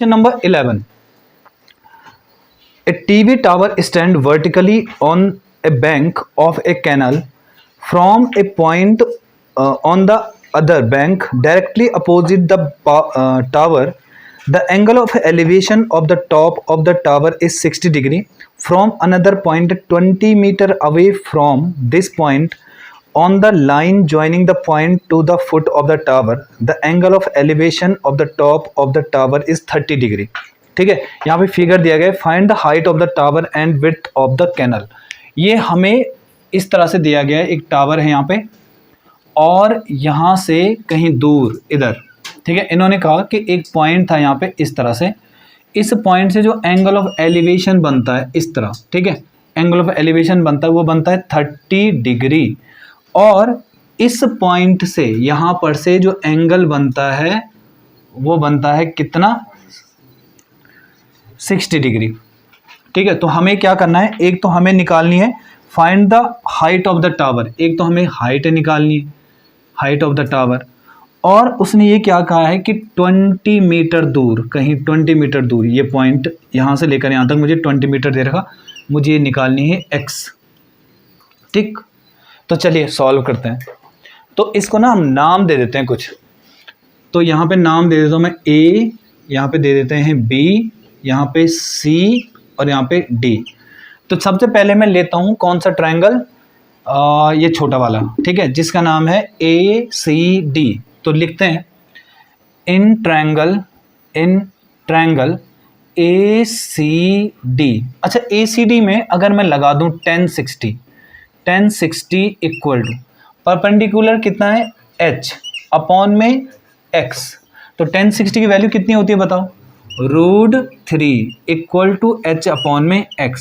Number 11. A TV tower stands vertically on a bank of a canal. From a point on the other bank directly opposite the tower, the angle of elevation of the top of the tower is 60 degree. From another point 20 meter away from this point, on the line joining the point to the foot of the tower, the angle of elevation of the top of the tower is 30 degree. ठीक है, यहाँ पे figure दिया गया है, find the height of the tower and width of the canal. ये हमें इस तरह से दिया गया है, एक टावर है यहाँ पे और यहाँ से कहीं दूर इधर, ठीक है. इन्होंने कहा कि एक पॉइंट था यहाँ पे इस तरह से, इस पॉइंट से जो एंगल ऑफ एलिवेशन बनता है इस तरह, ठीक है, एंगल ऑफ एलिवेशन बनता है वो बनता है 30 डिग्री. और इस पॉइंट से यहाँ पर से जो एंगल बनता है वो बनता है कितना, 60 डिग्री. ठीक है, तो हमें क्या करना है, एक तो हमें निकालनी है find the height of the tower, एक तो हमें हाइट निकालनी है, हाइट ऑफ द टावर. और उसने ये क्या कहा है कि 20 मीटर दूर, कहीं 20 मीटर दूर, ये पॉइंट यहाँ से लेकर यहाँ तक मुझे 20 मीटर दे रखा, मुझे ये निकालनी है x. ठीक, तो चलिए सॉल्व करते हैं. तो इसको ना हम नाम दे देते हैं कुछ. तो यहाँ पे नाम दे देता हूँ मैं a, यहाँ पे दे देते हैं b, यहाँ पे c और यहाँ पे d. तो सबसे पहले मैं लेता हूँ कौन सा ट्रायंगल, ये छोटा वाला, ठीक है, जिसका नाम है ACD. तो लिखते हैं इन ट्रायंगल ACD. अच्छा, ACD में अगर मैं लगा दूँ 1060 इक्वल टू परपेंडिकुलर कितना है h अपॉन में x. तो 1060 की वैल्यू कितनी होती है बताओ, √3 इक्वल टू h अपॉन में x.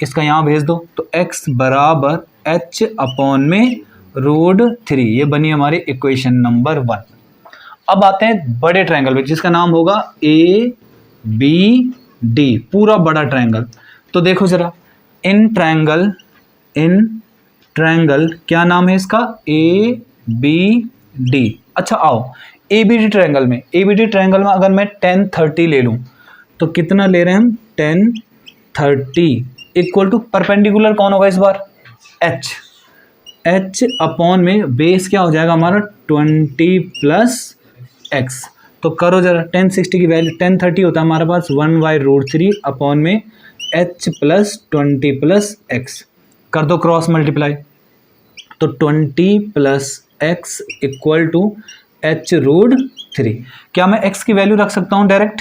इसका यहाँ भेज दो तो x बराबर h अपॉन में √3. ये बनी हमारी इक्वेशन नंबर 1. अब आते हैं बड़े ट्रायंगल पे जिसका नाम होगा ABD, पूरा बड़ा ट्रायंगल. तो देखो जरा, इन ट्रायंगल क्या नाम है इसका, ABD. अच्छा आओ, ABD ट्रायंगल में अगर मैं 1030 ले लूँ तो कितना ले रहे हैं हम, 1030 इक्वल टू परपेंडिकुलर कौन होगा इस बार, h अपॉन में बेस क्या हो जाएगा हमारा 20 प्लस x. तो करो जरा, 1060 की वैल्यू 1030 होता है हमारे पास 1/√3 अपॉन में h प्लस 20 प्लस x. कर दो क्रॉस मल्टीप्लाई, तो 20 plus x equal to h√3. क्या मैं x की वैल्यू रख सकता हूँ डायरेक्ट,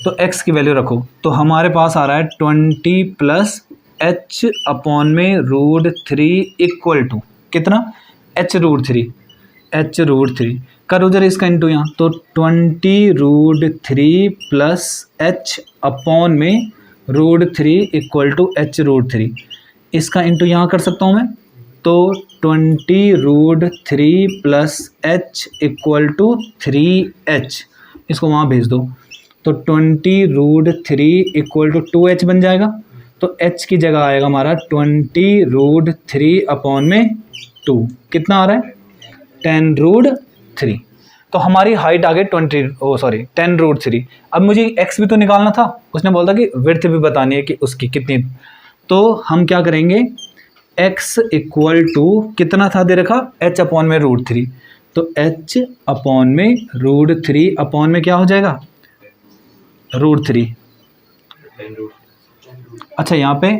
तो x की वैल्यू रखो तो हमारे पास आ रहा है 20 प्लस h अपॉन में √3 इक्वल टू कितना, h√3. करो जरा इसका इंटू यहाँ, तो 20√3 प्लस h अपॉन में √3 इक्वल टू h√3. इसका इंटू यहाँ कर सकता हूँ मैं, तो 20√3 plus h equal to 3h. इसको वहाँ भेज दो तो 20√3 इक्वल टू 2h बन जाएगा. तो h की जगह आएगा हमारा 20√3 अपॉन में 2. कितना आ रहा है, 10√3. तो हमारी हाइट आ गई 10√3. अब मुझे x भी तो निकालना था, उसने बोला था कि विड्थ भी बतानी है कि उसकी कितनी. तो हम क्या करेंगे, x इक्वल टू कितना था दे रखा, h अपॉन में √3. तो h अपॉन में √3 अपॉन में क्या हो जाएगा, √3. अच्छा, यहाँ पे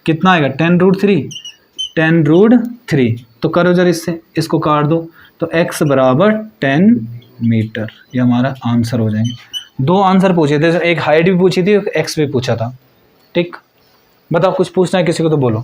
कितना आएगा, 10√3. तो करो जरा इससे, इसको काट दो तो x बराबर 10 मीटर. ये हमारा आंसर हो जाएंगे. 2 आंसर पूछे थे, एक हाइट भी पूछी थी, एक x भी पूछा था. ठीक, बताओ कुछ पूछना है किसी को तो बोलो.